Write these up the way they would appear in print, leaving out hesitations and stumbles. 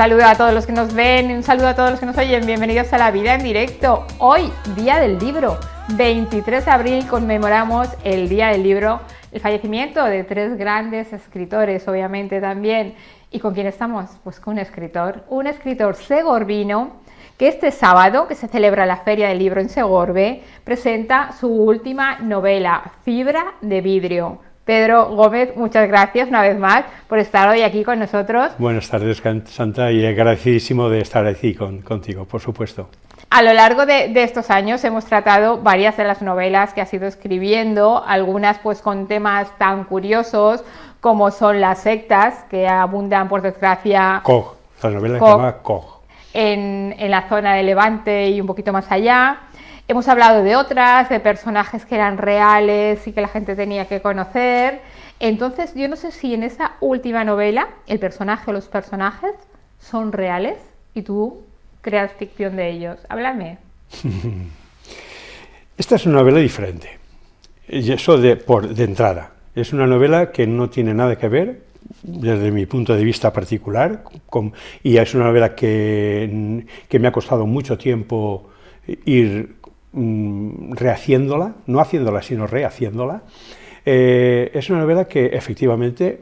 saludo a todos los que nos ven, un saludo a todos los que nos oyen, bienvenidos a La Vida en Directo. Hoy, Día del Libro, 23 de abril, conmemoramos el Día del Libro, el fallecimiento de tres grandes escritores, obviamente también. ¿Y con quién estamos? Pues con un escritor segorbino, que este sábado, que se celebra la Feria del Libro en Segorbe, presenta su última novela, Fibra de Vidrio. Pedro Gómez, muchas gracias una vez más por estar hoy aquí con nosotros. Buenas tardes, Santa, y agradecidísimo de estar aquí contigo, por supuesto. A lo largo de estos años hemos tratado varias de las novelas que has ido escribiendo, algunas pues con temas tan curiosos como son las sectas, que abundan por desgracia... Cog, la novela se llama Cog. En la zona de Levante y un poquito más allá. Hemos hablado de otras, de personajes que eran reales y que la gente tenía que conocer. Entonces, yo no sé si en esa última novela el personaje o los personajes son reales y tú creas ficción de ellos. Háblame. Esta es una novela diferente, y eso de entrada. Es una novela que no tiene nada que ver, desde mi punto de vista particular, y es una novela que me ha costado mucho tiempo ir rehaciéndola, no haciéndola, sino rehaciéndola. Es una novela que efectivamente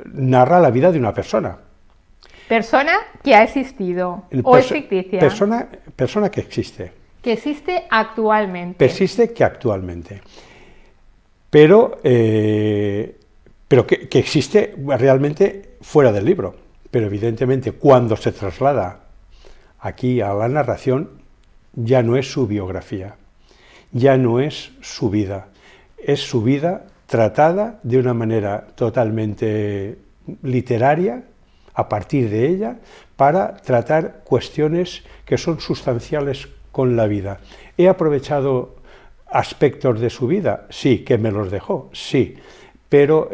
narra la vida de una persona. Persona que ha existido, o es ficticia. Persona que existe. Que existe actualmente. Persiste que actualmente. Pero que existe realmente fuera del libro. Pero evidentemente cuando se traslada aquí a la narración, ya no es su biografía, ya no es su vida tratada de una manera totalmente literaria, a partir de ella, para tratar cuestiones que son sustanciales con la vida. ¿He aprovechado aspectos de su vida? Sí. ¿Que me los dejó? Sí, pero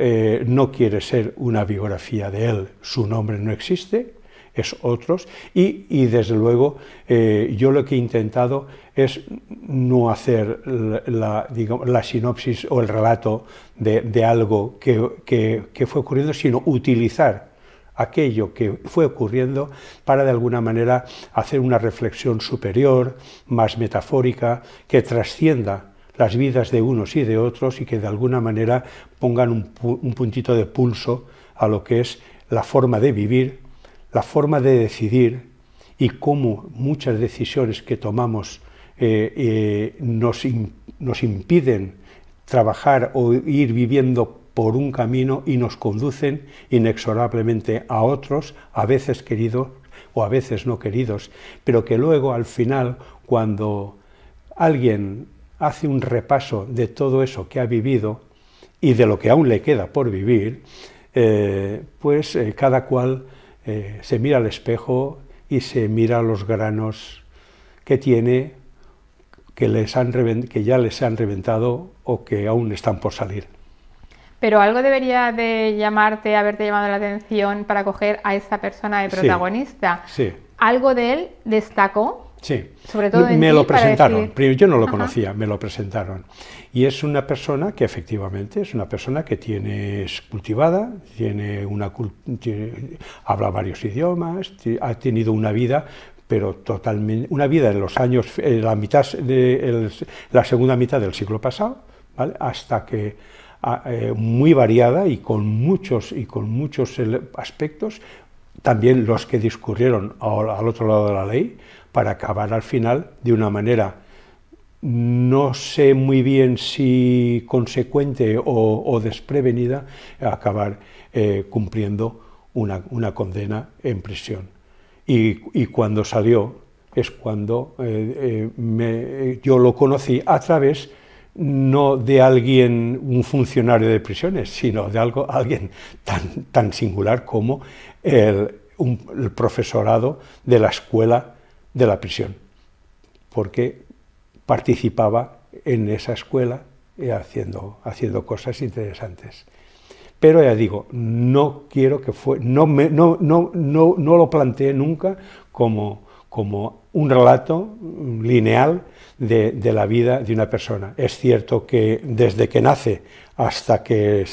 no quiere ser una biografía de él, su nombre no existe, es otros, y desde luego yo lo que he intentado es no hacer la sinopsis o el relato de algo que fue ocurriendo, sino utilizar aquello que fue ocurriendo para de alguna manera hacer una reflexión superior, más metafórica, que trascienda las vidas de unos y de otros y que de alguna manera pongan un puntito de pulso a lo que es la forma de vivir, la forma de decidir y cómo muchas decisiones que tomamos nos impiden trabajar o ir viviendo por un camino y nos conducen inexorablemente a otros, a veces queridos o a veces no queridos, pero que luego al final, cuando alguien hace un repaso de todo eso que ha vivido y de lo que aún le queda por vivir, cada cual se mira al espejo y se mira los granos que tiene, que ya les han reventado o que aún están por salir. Pero algo debería de haberte llamado la atención para coger a esta persona de protagonista. Sí. ¿Algo de él destacó? Sí. Sobre todo en me lo presentaron. Decir... Primero, yo no lo conocía, me lo presentaron. Y es una persona que efectivamente es una persona que es cultivada, habla varios idiomas, ha tenido una vida, pero totalmente, una vida en los años, la segunda mitad del siglo pasado, ¿vale? Hasta que muy variada y con muchos aspectos, también los que discurrieron al otro lado de la ley, para acabar al final de una manera, no sé muy bien si consecuente o desprevenida, acabar cumpliendo una condena en prisión. Y cuando salió es cuando yo lo conocí a través no de alguien, un funcionario de prisiones, sino de alguien tan singular como el profesorado de la escuela de la prisión, porque participaba en esa escuela haciendo cosas interesantes. Pero ya digo, no lo planteé nunca como un relato lineal de la vida de una persona. Es cierto que desde que nace hasta que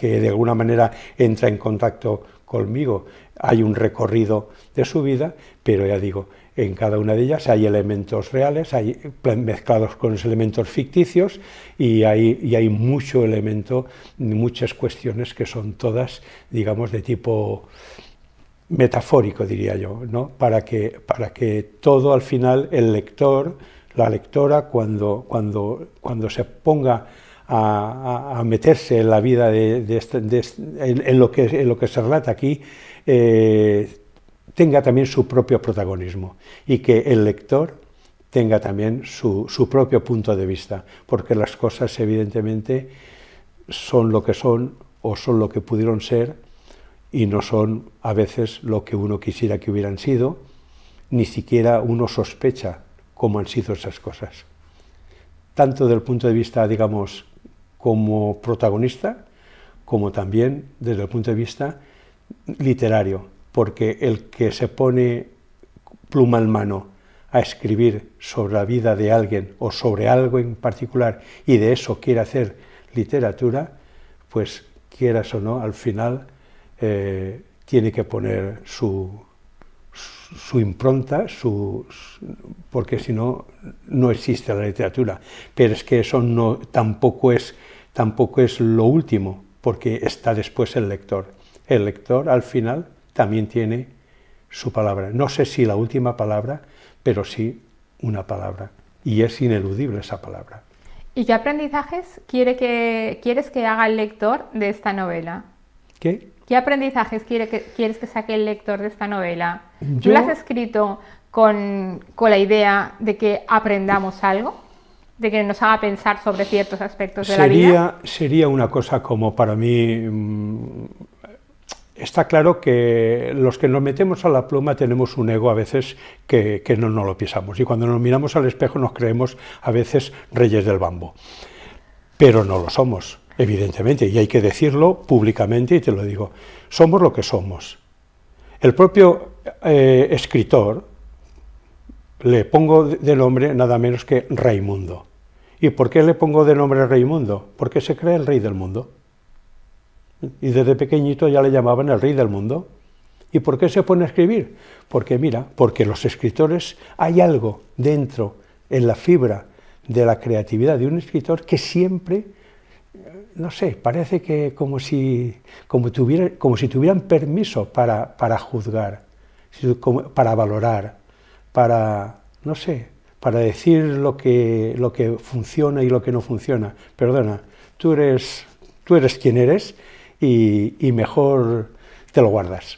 de alguna manera entra en contacto conmigo, hay un recorrido de su vida, pero ya digo, en cada una de ellas hay elementos reales, hay mezclados con los elementos ficticios y hay mucho elemento, muchas cuestiones que son todas, digamos, de tipo metafórico, diría yo, ¿no? Para que todo al final el lector, la lectora, cuando se ponga a meterse en la vida en lo que se relata aquí, tenga también su propio protagonismo y que el lector tenga también su propio punto de vista, porque las cosas evidentemente son lo que son o son lo que pudieron ser y no son a veces lo que uno quisiera que hubieran sido, ni siquiera uno sospecha cómo han sido esas cosas. Tanto desde el punto de vista, digamos, como protagonista, como también desde el punto de vista literario, porque el que se pone pluma en mano a escribir sobre la vida de alguien o sobre algo en particular y de eso quiere hacer literatura, pues quieras o no, al final tiene que poner su impronta, porque si no, no existe la literatura. Pero es que eso tampoco es lo último, porque está después el lector. El lector, al final, también tiene su palabra. No sé si la última palabra, pero sí una palabra. Y es ineludible esa palabra. ¿Y qué aprendizajes quieres que haga el lector de esta novela? ¿Qué aprendizajes quieres que saque el lector de esta novela? ¿Tú la has escrito con la idea de que aprendamos algo? ¿De que nos haga pensar sobre ciertos aspectos de la vida? Sería una cosa como para mí... Está claro que los que nos metemos a la pluma tenemos un ego a veces que no lo pisamos. Y cuando nos miramos al espejo nos creemos a veces reyes del bambo. Pero no lo somos, evidentemente, y hay que decirlo públicamente, y te lo digo, somos lo que somos. El propio escritor le pongo de nombre nada menos que Raimundo. ¿Y por qué le pongo de nombre Raimundo? Porque se cree el rey del mundo. Y desde pequeñito ya le llamaban el rey del mundo. ¿Y por qué se pone a escribir? Porque porque los escritores, hay algo dentro, en la fibra de la creatividad de un escritor que siempre, no sé, parece que como si tuvieran permiso para juzgar, para valorar, no sé, para decir lo que funciona y lo que no funciona. Perdona, tú eres quien eres y mejor te lo guardas.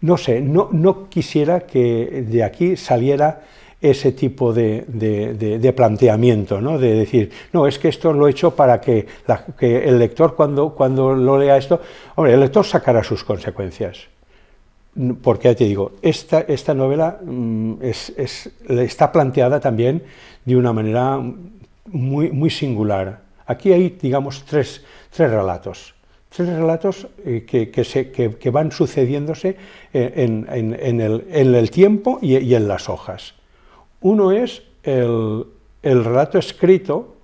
No sé, no quisiera que de aquí saliera ese tipo de planteamiento, ¿no? De decir, no, es que esto lo he hecho para que el lector cuando lo lea esto, hombre, el lector sacará sus consecuencias. Porque ya te digo, esta novela está planteada también de una manera muy, muy singular. Aquí hay, digamos, tres relatos. Tres relatos que van sucediéndose en el tiempo y en las hojas. Uno es el relato escrito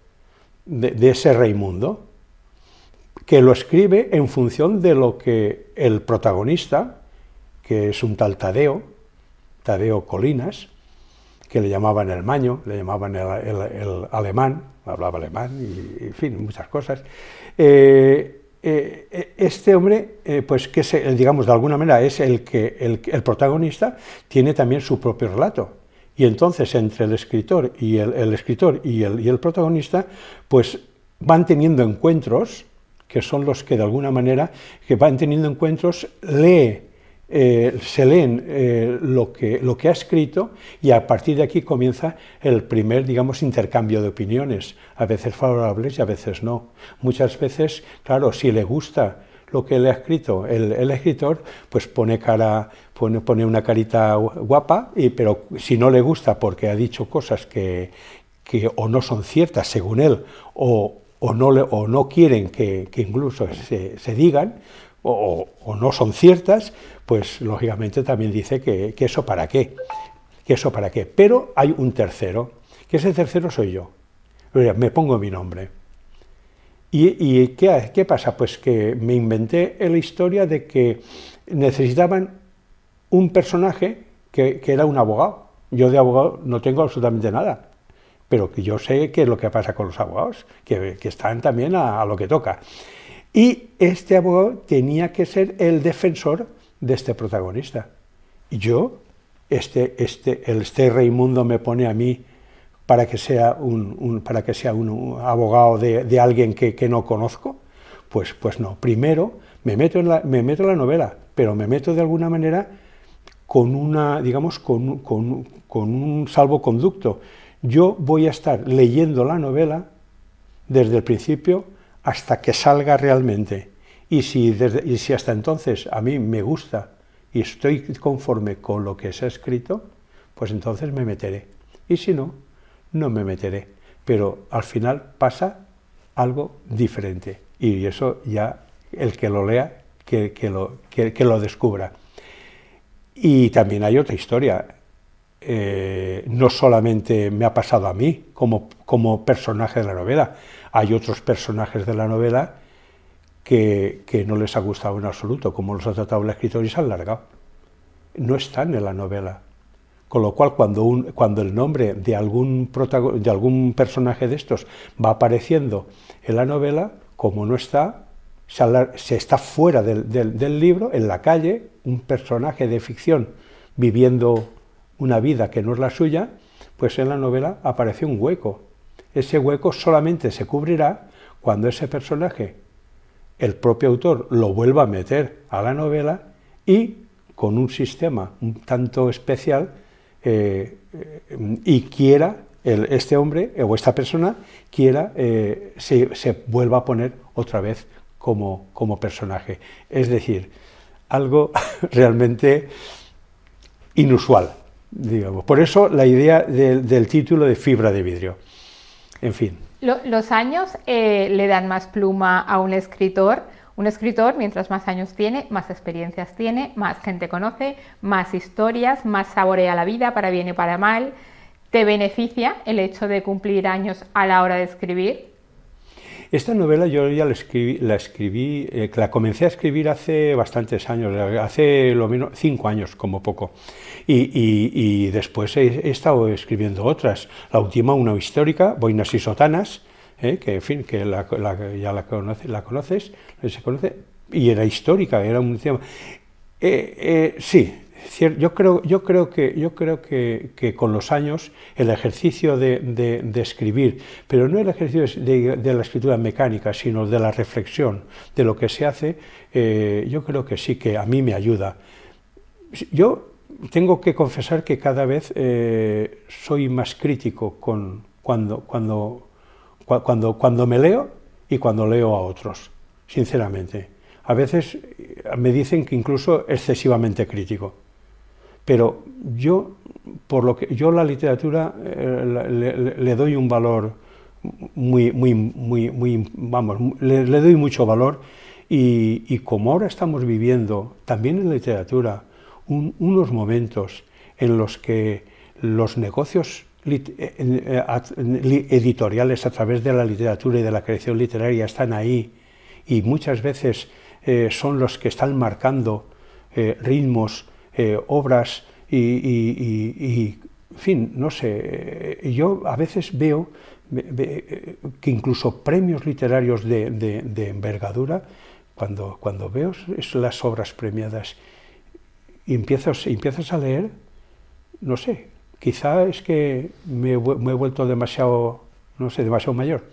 de ese Raimundo, que lo escribe en función de lo que el protagonista, que es un tal Tadeo Colinas, que le llamaban el maño, le llamaban el alemán, hablaba alemán y en fin, muchas cosas. Este hombre, pues que digamos de alguna manera es el protagonista, tiene también su propio relato. Y entonces entre el escritor y el protagonista, pues van teniendo encuentros, que son los que de alguna manera, que van teniendo encuentros, se leen lo que ha escrito y a partir de aquí comienza el primer, digamos, intercambio de opiniones, a veces favorables y a veces no. Muchas veces, claro, si le gusta lo que le ha escrito el escritor, pues pone una carita guapa, pero si no le gusta porque ha dicho cosas que o no son ciertas según él o no quieren que incluso se digan, o no son ciertas, pues lógicamente también dice que eso para qué, Pero hay un tercero, que ese tercero soy yo, me pongo mi nombre. ¿Y qué pasa? Pues que me inventé la historia de que necesitaban un personaje que era un abogado. Yo de abogado no tengo absolutamente nada, pero que yo sé qué es lo que pasa con los abogados, que están también a lo que toca. Y este abogado tenía que ser el defensor de este protagonista. Y yo, este Raimundo me pone a mí para que sea un abogado de alguien que no conozco, pues no. Primero me meto en la novela, pero me meto de alguna manera con un salvoconducto. Yo voy a estar leyendo la novela desde el principio hasta que salga realmente. Y si hasta entonces a mí me gusta y estoy conforme con lo que se ha escrito, pues entonces me meteré. Y si no, no me meteré. Pero al final pasa algo diferente. Y eso ya el que lo lea, que lo descubra. Y también hay otra historia. No solamente me ha pasado a mí como personaje de la novela, hay otros personajes de la novela que no les ha gustado en absoluto, como los ha tratado el escritor y se han largado. No están en la novela. Con lo cual, cuando el nombre de algún personaje de estos va apareciendo en la novela, como no está, se está fuera del libro, en la calle, un personaje de ficción viviendo una vida que no es la suya, pues en la novela aparece un hueco. Ese hueco solamente se cubrirá cuando ese personaje, el propio autor, lo vuelva a meter a la novela y con un sistema un tanto especial y quiera, este hombre o esta persona quiera, se vuelva a poner otra vez como personaje. Es decir, algo realmente inusual, digamos. Por eso la idea del título de Fibra de vidrio. En fin. Los años le dan más pluma a un escritor. Un escritor, mientras más años tiene, más experiencias tiene, más gente conoce, más historias, más saborea la vida, para bien y para mal. ¿Te beneficia el hecho de cumplir años a la hora de escribir? Esta novela yo ya la comencé a escribir hace bastantes años, hace lo menos 5 años como poco. Y después he estado escribiendo otras. La última, una histórica, Boinas y Sotanas, que en fin, que ya la conoces, se conoce, y era histórica, era un tema. Sí, yo creo que con los años el ejercicio de escribir, pero no el ejercicio de la escritura mecánica, sino de la reflexión, de lo que se hace, yo creo que sí, que a mí me ayuda. Yo tengo que confesar que cada vez soy más crítico cuando me leo y cuando leo a otros, sinceramente. A veces me dicen que incluso excesivamente crítico, pero yo la literatura le doy un valor muy, vamos, le doy mucho valor y como ahora estamos viviendo también en la literatura unos momentos en los que los negocios editoriales a través de la literatura y de la creación literaria están ahí y muchas veces son los que están marcando ritmos, obras y en fin, no sé, yo a veces veo que incluso premios literarios de envergadura, cuando veo las obras premiadas y empiezas a leer, no sé, quizá es que me he vuelto demasiado mayor.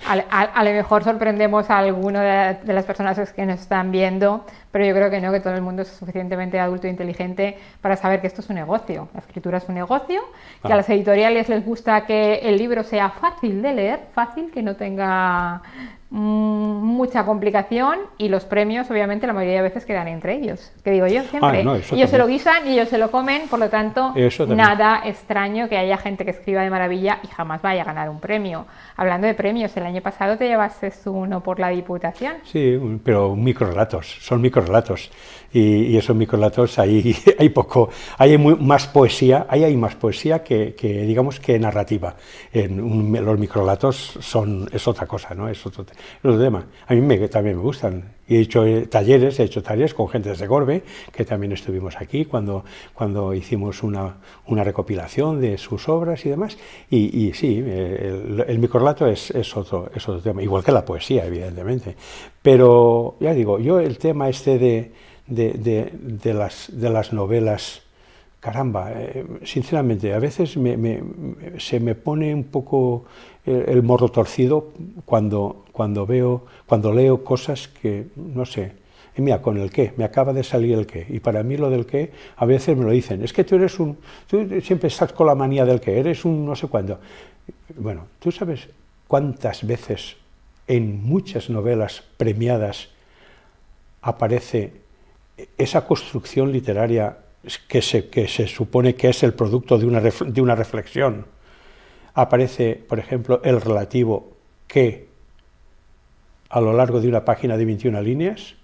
A lo mejor sorprendemos a alguno de las personas que nos están viendo, pero yo creo que no, que todo el mundo es suficientemente adulto e inteligente para saber que esto es un negocio. La escritura es un negocio, que a las editoriales les gusta que el libro sea fácil de leer, fácil, que no tenga mucha complicación, y los premios obviamente la mayoría de veces quedan entre ellos, que digo yo siempre, ellos se lo guisan y ellos se lo comen, por lo tanto nada extraño que haya gente que escriba de maravilla y jamás vaya a ganar un premio. Hablando de premios, el año pasado te llevaste uno por la Diputación. Sí, pero son microrelatos y esos microrelatos hay poco, hay más poesía, hay más poesía que digamos que narrativa. Los microrelatos es otra cosa, ¿no? Es otro tema. A mí también me gustan Y he hecho talleres con gente de Segorbe, que también estuvimos aquí cuando hicimos una recopilación de sus obras y demás. Y sí, el microrrelato es otro tema, igual que la poesía, evidentemente. Pero, ya digo, yo el tema este de las novelas, caramba, sinceramente, a veces se me pone un poco el morro torcido cuando leo cosas que, no sé, mira, con el qué, me acaba de salir el qué, y para mí lo del qué, a veces me lo dicen, es que tú siempre estás con la manía del qué, eres un no sé cuándo. Bueno, ¿tú sabes cuántas veces en muchas novelas premiadas aparece esa construcción literaria que se supone que es el producto de una reflexión? Aparece, por ejemplo, el relativo que a lo largo de una página de 21 líneas.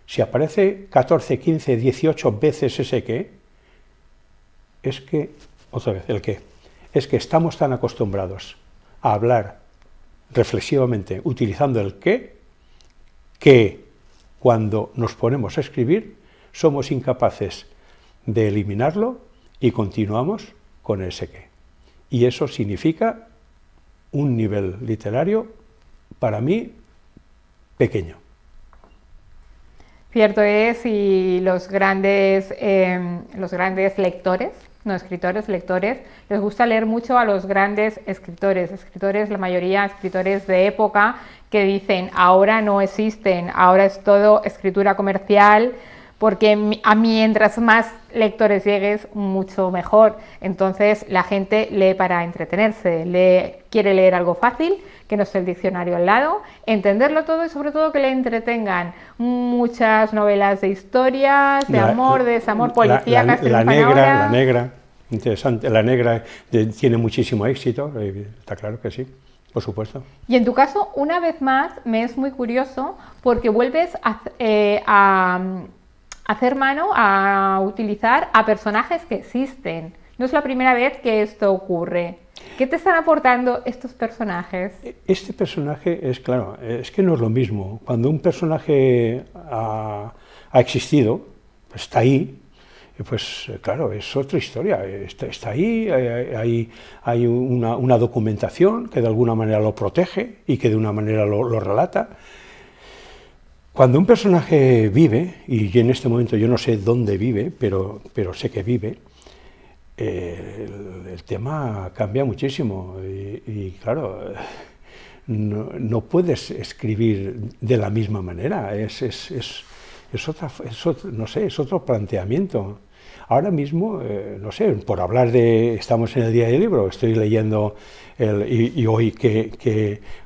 Si aparece 14, 15, 18 veces ese que, es que, otra vez, el que, es que estamos tan acostumbrados a hablar reflexivamente utilizando el que cuando nos ponemos a escribir somos incapaces de eliminarlo y continuamos con ese que. Y eso significa un nivel literario, para mí, pequeño. Cierto es, y los grandes lectores, no escritores, lectores, les gusta leer mucho a los grandes escritores, la mayoría escritores de época, que dicen, ahora no existen, ahora es todo escritura comercial, porque mientras más lectores llegues, mucho mejor. Entonces la gente lee para entretenerse, quiere leer algo fácil, que no esté el diccionario al lado, entenderlo todo y sobre todo que le entretengan. Muchas novelas de historias, de amor, de desamor, policíacas. La negra, interesante, la negra tiene muchísimo éxito, está claro que sí. Por supuesto. Y en tu caso, una vez más, me es muy curioso porque vuelves a hacer mano, a utilizar a personajes que existen. No es la primera vez que esto ocurre. ¿Qué te están aportando estos personajes? Este personaje es, claro, es que no es lo mismo. Cuando un personaje ha existido, pues está ahí, pues claro, es otra historia. Está ahí, hay una documentación que de alguna manera lo protege y que de una manera lo relata. Cuando un personaje vive, y en este momento yo no sé dónde vive, pero sé que vive, el tema cambia muchísimo y claro, no puedes escribir de la misma manera, es otro planteamiento. Ahora mismo, no sé, por hablar estamos en el Día del Libro, estoy leyendo, y hoy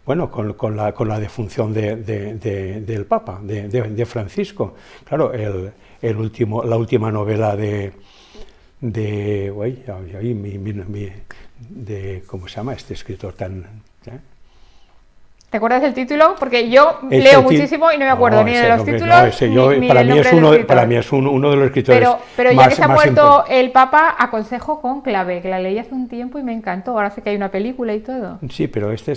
bueno, con la defunción del Papa, de Francisco, claro, la última novela de ¿cómo se llama este escritor tan...? ¿Te acuerdas del título? Porque yo leo muchísimo y no me acuerdo ni de los títulos ni para del mí nombre para mí es uno de los escritores pero ya que se ha muerto el Papa, aconsejo Cónclave, que la leí hace un tiempo y me encantó. Ahora sé que hay una película y todo. Sí, pero es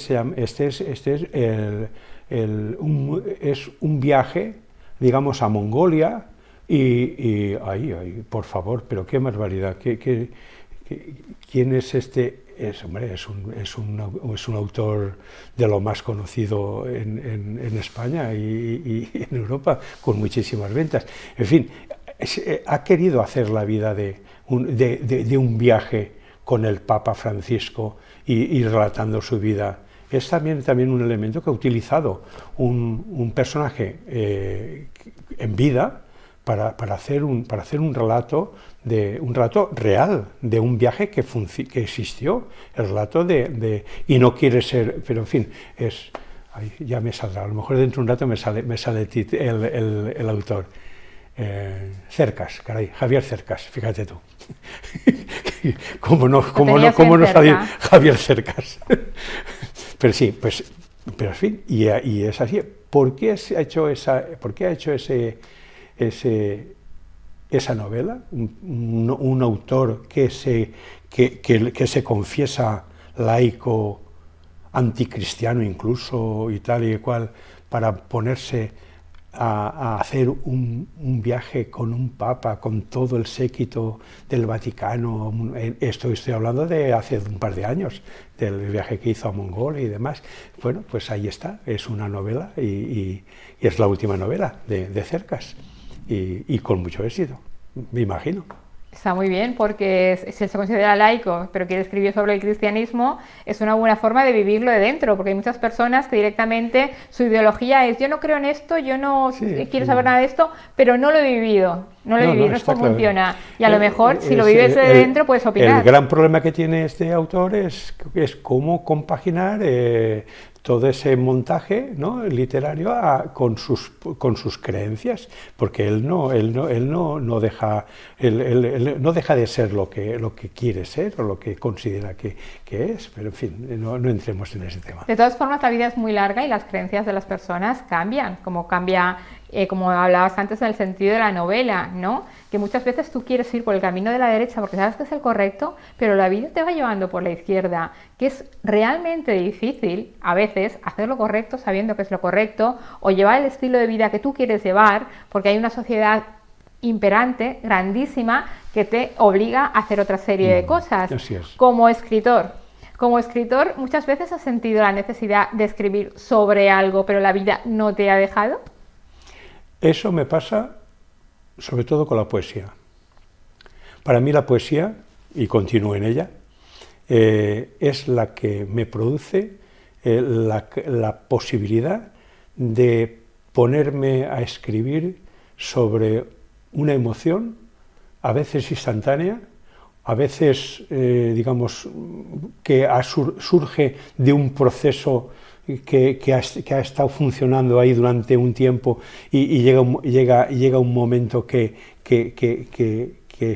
un viaje, digamos, a Mongolia y por favor, pero qué barbaridad, ¿quién es este? Es un autor de lo más conocido en España y en Europa, con muchísimas ventas. En fin, ha querido hacer la vida de un viaje con el Papa Francisco y relatando su vida. Es también un elemento que ha utilizado un personaje en vida para hacer un relato real de un viaje que existió, el relato y no quiere ser, pero en fin, ya me saldrá, a lo mejor dentro de un rato me sale el autor. Cercas, caray, Javier Cercas, fíjate tú. ¿Cómo no salir Javier Cercas? Pero sí, pero en fin, y es así. ¿Por qué ha hecho esa novela? Un autor que se confiesa laico, anticristiano incluso, y tal y cual, para ponerse a hacer un viaje con un papa, con todo el séquito del Vaticano. Estoy hablando de hace un par de años, del viaje que hizo a Mongolia y demás. Bueno, pues ahí está, es una novela y es la última novela de Cercas y con mucho éxito, me imagino. Está muy bien, porque si él se considera laico, pero quiere escribir sobre el cristianismo, es una buena forma de vivirlo de dentro, porque hay muchas personas que directamente su ideología es: yo no creo en esto, yo no quiero saber nada de esto, pero no lo he vivido, no es cómo funciona. Y a lo mejor, si lo vives de dentro, puedes opinar. El gran problema que tiene este autor es cómo compaginar todo ese montaje, ¿no?, literario con sus creencias, porque él no deja de ser lo que quiere ser o lo que considera que es, pero en fin, no entremos en ese tema. De todas formas, la vida es muy larga y las creencias de las personas cambian, como cambia, como hablabas antes, en el sentido de la novela, ¿no? Que muchas veces tú quieres ir por el camino de la derecha porque sabes que es el correcto, pero la vida te va llevando por la izquierda, que es realmente difícil a veces hacer lo correcto sabiendo que es lo correcto, o llevar el estilo de vida que tú quieres llevar, porque hay una sociedad imperante, grandísima, que te obliga a hacer otra serie de cosas. Así es. Como escritor, muchas veces has sentido la necesidad de escribir sobre algo, pero la vida no te ha dejado. Eso me pasa sobre todo con la poesía. Para mí la poesía, y continúo en ella, es la que me produce la posibilidad de ponerme a escribir sobre una emoción, a veces instantánea, a veces, digamos, que surge de un proceso que ha estado funcionando ahí durante un tiempo y llega un momento que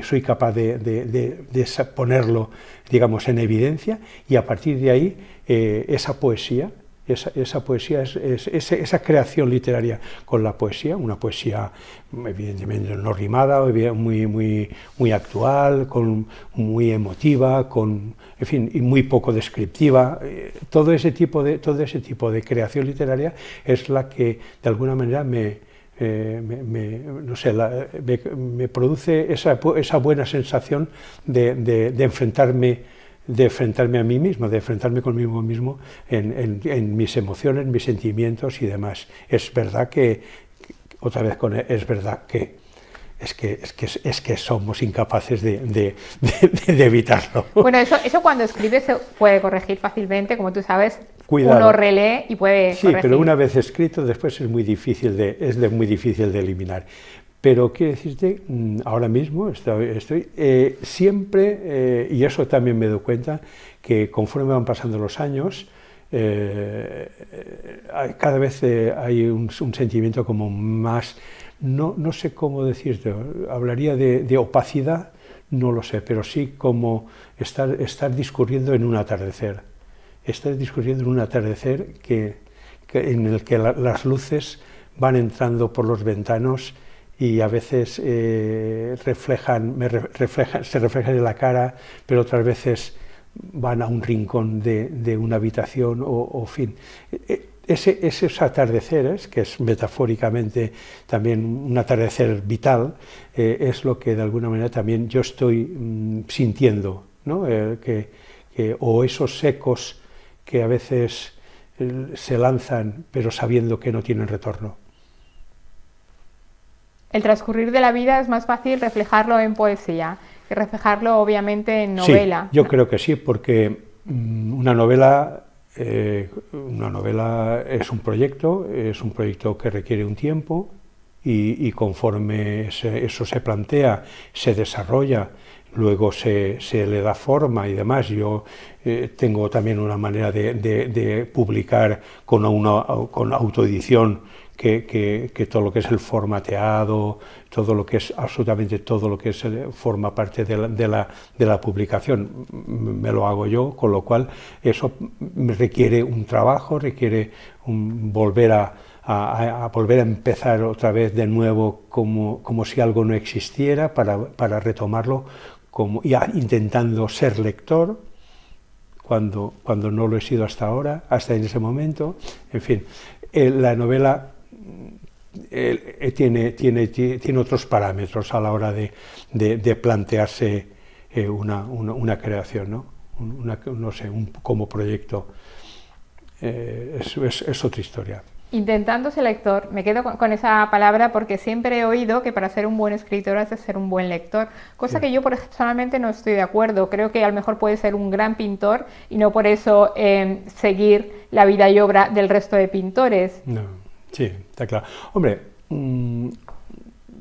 soy capaz de ponerlo, digamos, en evidencia, y a partir de ahí esa poesía, esa creación literaria con la poesía, una poesía evidentemente no rimada, muy actual, muy emotiva, en fin, y muy poco descriptiva. Todo ese tipo de creación literaria es la que de alguna manera me produce esa buena sensación de enfrentarme a mí mismo, de enfrentarme conmigo mismo en mis emociones, mis sentimientos y demás. Es verdad que somos incapaces de evitarlo. Bueno, eso cuando escribes se puede corregir fácilmente, como tú sabes. Cuidado. Uno relee y puede corregir. Pero una vez escrito, después es muy difícil de eliminar. Pero quiero decirte, ahora mismo estoy siempre, y eso también me doy cuenta, que conforme van pasando los años, cada vez hay un sentimiento como más, no sé cómo decirte, hablaría de opacidad, no lo sé, pero sí como estar discurriendo en un atardecer. Estar discurriendo en un atardecer en el que las luces van entrando por los ventanos y a veces se reflejan en la cara, pero otras veces van a un rincón de una habitación o fin. Esos atardeceres, que es metafóricamente también un atardecer vital, es lo que de alguna manera también yo estoy sintiendo, ¿no? O esos ecos que a veces se lanzan, pero sabiendo que no tienen retorno. El transcurrir de la vida es más fácil reflejarlo en poesía que reflejarlo obviamente en novela. Sí, yo creo que sí, porque una novela es un proyecto que requiere un tiempo y conforme eso se plantea, se desarrolla, luego se le da forma y demás. Yo tengo también una manera de publicar con autoedición, que todo lo que es el formateado, todo lo que es absolutamente todo lo que forma parte de la publicación, me lo hago yo, con lo cual eso requiere un trabajo, requiere volver a empezar otra vez de nuevo como si algo no existiera, para retomarlo intentando ser lector cuando no lo he sido hasta ahora, hasta en ese momento. En fin, la novela tiene otros parámetros a la hora de plantearse una creación, ¿no? No sé, como proyecto. Es otra historia. Intentando ser lector, me quedo con esa palabra porque siempre he oído que para ser un buen escritor has de ser un buen lector, cosa que yo personalmente no estoy de acuerdo. Creo que a lo mejor puede ser un gran pintor y no por eso seguir la vida y obra del resto de pintores. No, sí, está claro. Hombre,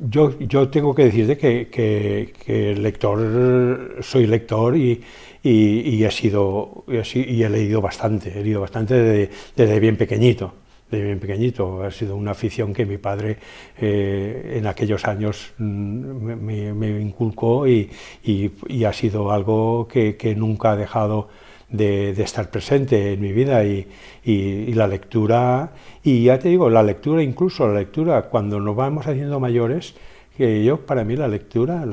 yo tengo que decirte que lector, soy lector y he leído bastante desde bien pequeñito. Ha sido una afición que mi padre en aquellos años me inculcó y ha sido algo que nunca ha dejado de estar presente en mi vida y la lectura, y ya te digo, incluso la lectura cuando nos vamos haciendo mayores, que para mí la lectura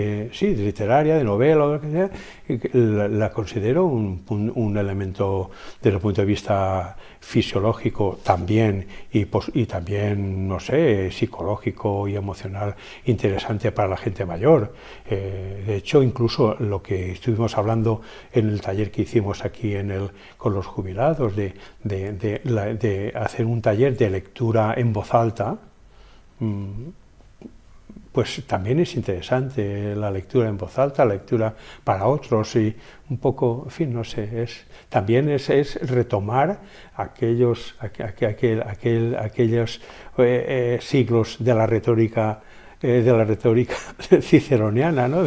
literaria, de novela o lo que sea, la considero un elemento desde el punto de vista fisiológico también y también, no sé, psicológico y emocional interesante para la gente mayor. De hecho, incluso lo que estuvimos hablando en el taller que hicimos aquí con los jubilados, de hacer un taller de lectura en voz alta, pues también es interesante la lectura en voz alta, la lectura para otros y un poco, en fin, no sé, también es retomar aquellos siglos de la retórica ciceroniana, ¿no?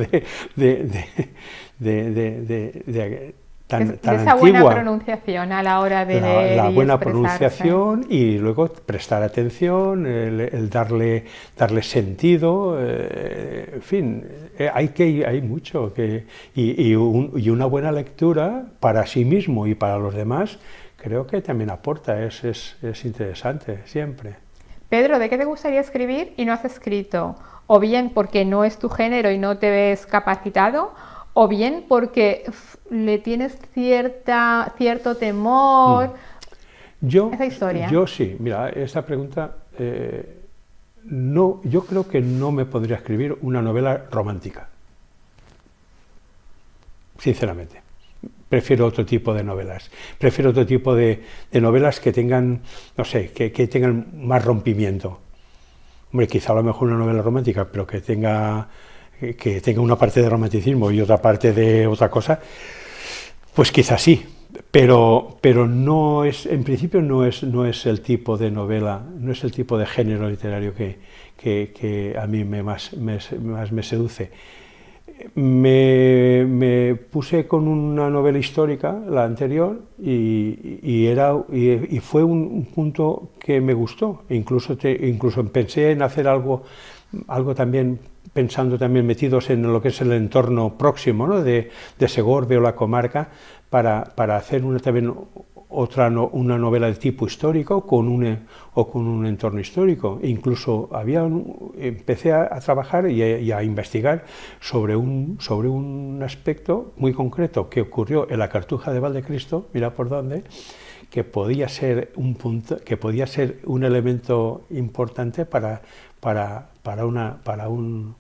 Tan esa antigua. Buena pronunciación a la hora de leer la buena expresarse. pronunciación y luego prestar atención, el darle sentido, en fin, hay mucho y una buena lectura para sí mismo y para los demás creo que también aporta, es interesante siempre. Pedro, ¿de qué te gustaría escribir y no has escrito? O bien porque no es tu género y no te ves capacitado, o bien porque le tienes cierto temor. Esa historia. Yo sí, mira, esta pregunta, yo creo que no me podría escribir una novela romántica, sinceramente. Prefiero otro tipo de novelas, prefiero otro tipo de novelas que tengan, no sé, que tengan más rompimiento. Hombre, quizá a lo mejor una novela romántica, pero que tenga una parte de romanticismo y otra parte de otra cosa, pues quizás sí, pero no es, en principio no es el tipo de novela, no es el tipo de género literario que a mí más me seduce. Me puse con una novela histórica, la anterior, y fue un punto que me gustó. Incluso pensé en hacer algo también, pensando también metidos en lo que es el entorno próximo, ¿no? de Segorbe o la comarca, para hacer también una novela de tipo histórico con un entorno histórico. Incluso empecé a trabajar y a investigar sobre un aspecto muy concreto que ocurrió en la Cartuja de Valdecristo, mira por dónde, que podía ser un elemento importante para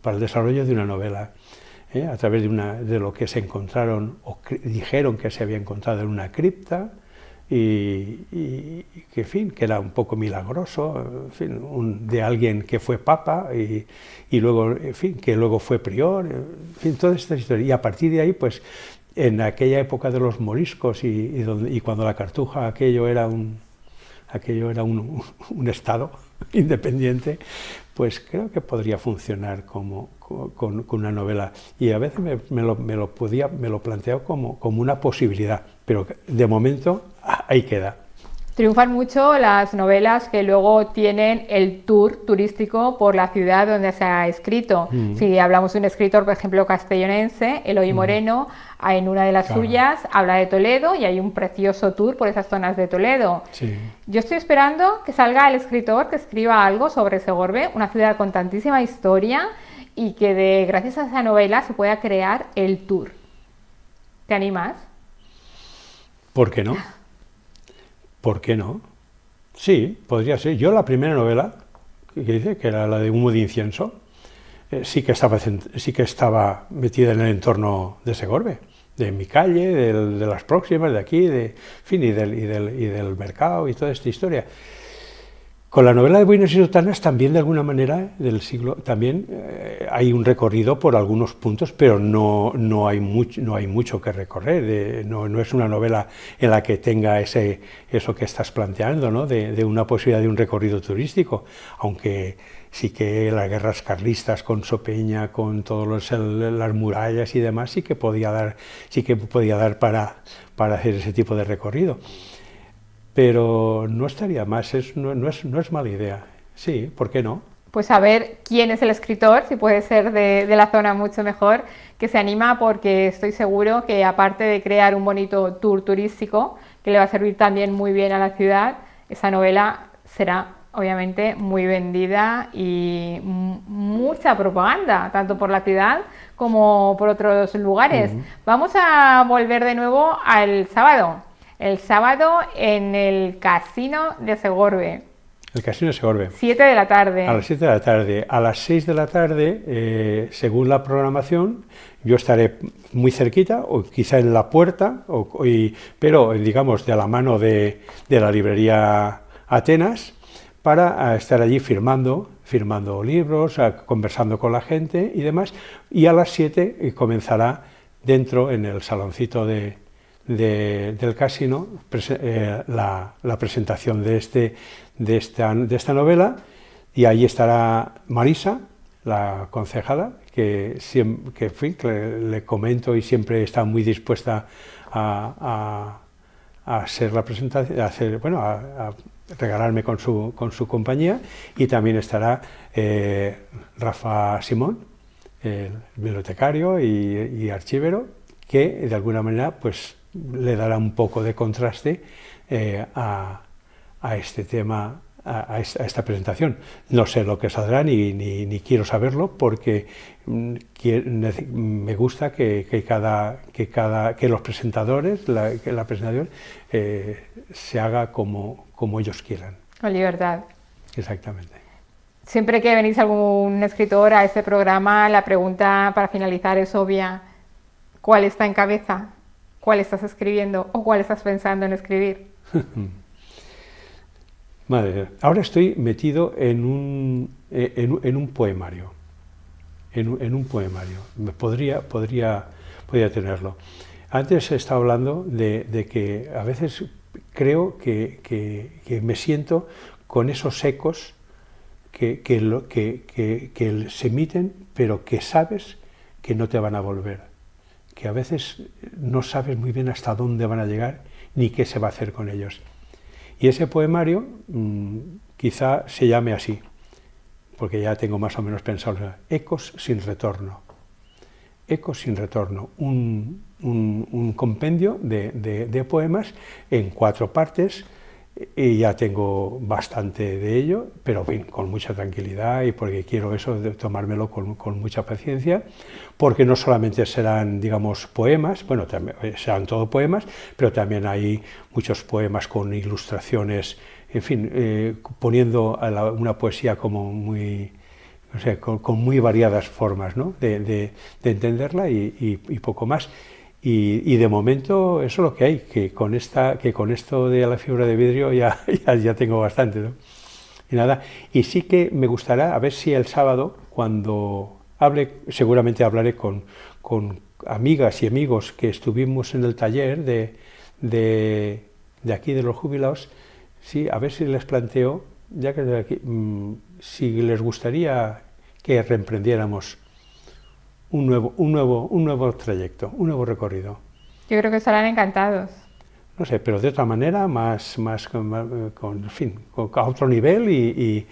el desarrollo de una novela, a través de lo que se encontraron o dijeron que se había encontrado en una cripta y que, en fin, que era un poco milagroso, en fin, de alguien que fue papa y luego, en fin, que luego fue prior, en fin, toda esta historia. Y a partir de ahí, pues, en aquella época de los moriscos y cuando la Cartuja aquello era un estado independiente, pues creo que podría funcionar con una novela, y a veces me lo planteo como una posibilidad, pero de momento ahí queda. Triunfan mucho las novelas que luego tienen el tour turístico por la ciudad donde se ha escrito. Si hablamos de un escritor, por ejemplo, castellonense, Eloy Moreno, en una de las suyas habla de Toledo y hay un precioso tour por esas zonas de Toledo. Sí. Yo estoy esperando que salga el escritor que escriba algo sobre Segorbe, una ciudad con tantísima historia, y que gracias a esa novela se pueda crear el tour. ¿Te animas? ¿Por qué no? ¿Por qué no? Sí, podría ser. Yo la primera novela que hice, que era la de Humo de Incienso, sí que estaba metida en el entorno de Segorbe, de mi calle, de las próximas, de aquí, en fin, y del mercado y toda esta historia. Con la novela de Buenas y Sotanas también, de alguna manera, del siglo, también hay un recorrido por algunos puntos, pero no hay mucho que recorrer. No es una novela en la que tenga eso que estás planteando, ¿no? de una posibilidad de un recorrido turístico, aunque sí que las guerras carlistas con Sopeña, con todas las murallas y demás, sí que podía dar para hacer ese tipo de recorrido. Pero no estaría más, no es mala idea. Sí, ¿por qué no? Pues saber quién es el escritor, si puede ser de la zona mucho mejor, que se anima, porque estoy seguro que aparte de crear un bonito tour turístico, que le va a servir también muy bien a la ciudad, esa novela será obviamente muy vendida y mucha propaganda, tanto por la ciudad como por otros lugares. Vamos a volver de nuevo al sábado. El sábado en el Casino de Segorbe. El Casino de Segorbe. 7 de la tarde. A las 7 de la tarde. A las 6 de la tarde, según la programación, yo estaré muy cerquita, o quizá en la puerta, pero digamos de la mano de la librería Atenas, para estar allí firmando libros, conversando con la gente y demás. Y a las 7 comenzará dentro, en el saloncito del casino, la presentación de esta novela, y ahí estará Marisa, la concejala, que le comento y siempre está muy dispuesta a hacer la presentación, a regalarme con su compañía, y también estará Rafa Simón, el bibliotecario y archivero, que de alguna manera pues le dará un poco de contraste a este tema, a esta presentación. No sé lo que saldrá, ni quiero saberlo, porque me gusta que los presentadores, la presentación, se haga como ellos quieran. Con libertad. Exactamente. Siempre que venís algún escritor a este programa, la pregunta para finalizar es obvia: ¿cuál está en cabeza? ¿Cuál estás escribiendo o cuál estás pensando en escribir? Madre mía. Ahora estoy metido en un poemario. En un poemario. Podría tenerlo. Antes he estado hablando de que a veces creo que me siento con esos ecos que se emiten, pero que sabes que no te van a volver. Que a veces no sabes muy bien hasta dónde van a llegar ni qué se va a hacer con ellos. Y ese poemario quizá se llame así, porque ya tengo más o menos pensado: Ecos sin retorno. Ecos sin retorno, un compendio de poemas en 4 partes, y ya tengo bastante de ello, pero bien, con mucha tranquilidad, y porque quiero eso de tomármelo con mucha paciencia, porque no solamente serán, digamos, poemas, bueno, también serán todo poemas, pero también hay muchos poemas con ilustraciones, en fin, poniendo una poesía como muy, o sea, con muy variadas formas, ¿no?, de entenderla, y poco más. Y de momento eso es lo que hay, que con esto de la fibra de vidrio ya tengo bastante, ¿no? Y nada, y sí que me gustará, a ver si el sábado, cuando seguramente hablaré con amigas y amigos que estuvimos en el taller de aquí de los jubilados, sí, a ver si les planteo, ya que de aquí, si les gustaría que reemprendiéramos un nuevo trayecto, un nuevo recorrido. Yo creo que estarán encantados. No sé, pero de otra manera, más en fin, a otro nivel, y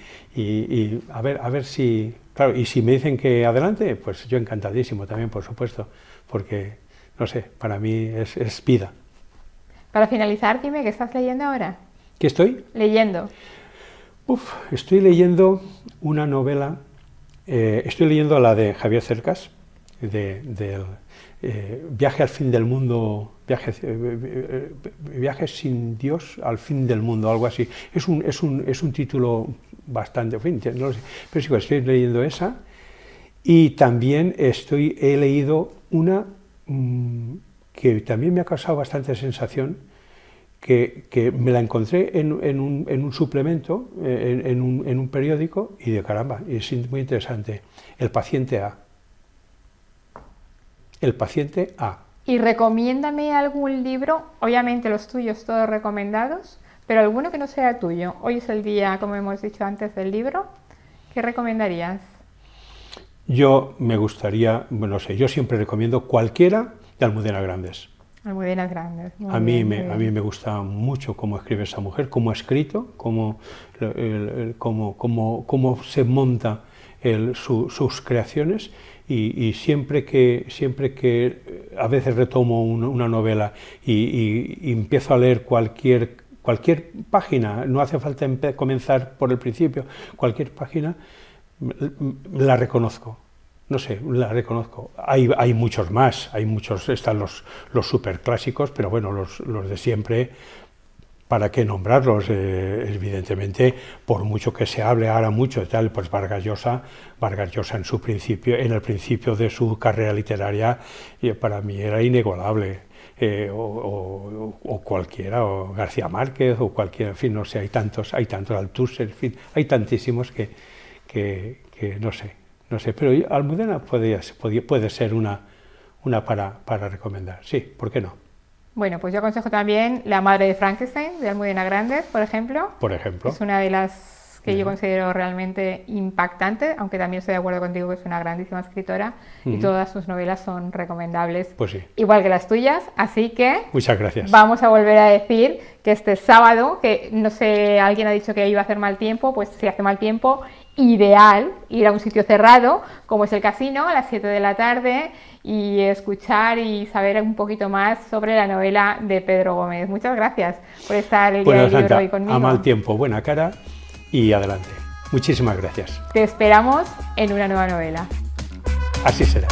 a ver si, claro, y si me dicen que adelante, pues yo encantadísimo también, por supuesto, porque, no sé, para mí es vida. Para finalizar, dime, ¿qué estás leyendo ahora? ¿Qué estoy? Leyendo. Estoy leyendo una novela, estoy leyendo la de Javier Cercas, del viaje al fin del mundo, viaje sin Dios al fin del mundo, algo así. Es un título bastante, en fin, no lo sé, pero sí, estoy leyendo esa, y también he leído una que también me ha causado bastante sensación, que me la encontré en un suplemento, en un periódico, y de caramba, es muy interesante. El paciente A. El paciente A. Y recomiéndame algún libro, obviamente los tuyos todos recomendados, pero alguno que no sea tuyo. Hoy es el día, como hemos dicho antes, del libro. ¿Qué recomendarías? Yo me gustaría, bueno, no sé, yo siempre recomiendo cualquiera de Almudena Grandes. Almudena Grandes. A mí me gusta mucho cómo escribe esa mujer, cómo ha escrito, cómo se monta sus creaciones, y siempre que a veces retomo una novela y empiezo a leer cualquier página, no hace falta comenzar por el principio, cualquier página, la reconozco. No sé, la reconozco. Hay muchos más, están los superclásicos, pero bueno, los de siempre, ¿para qué nombrarlos? Evidentemente, por mucho que se hable ahora mucho y tal, pues Vargas Llosa en el principio de su carrera literaria, para mí era inigualable. O cualquiera, o García Márquez, o cualquiera, en fin, no sé, hay tantos, Althusser, en fin, hay tantísimos que no sé, pero Almudena puede ser una para recomendar, sí, ¿por qué no? Bueno, pues yo aconsejo también La madre de Frankenstein, de Almudena Grandes, por ejemplo. Por ejemplo. Es una de las que yo considero realmente impactante, aunque también estoy de acuerdo contigo que es una grandísima escritora, y todas sus novelas son recomendables, pues sí, igual que las tuyas, así que muchas gracias. Vamos a volver a decir que este sábado, que no sé, alguien ha dicho que iba a hacer mal tiempo, pues si hace mal tiempo, ideal ir a un sitio cerrado, como es el casino, a las 7 de la tarde, y escuchar y saber un poquito más sobre la novela de Pedro Gómez. Muchas gracias por estar el día del libro hoy conmigo. A mal tiempo, buena cara y adelante. Muchísimas gracias. Te esperamos en una nueva novela. Así será.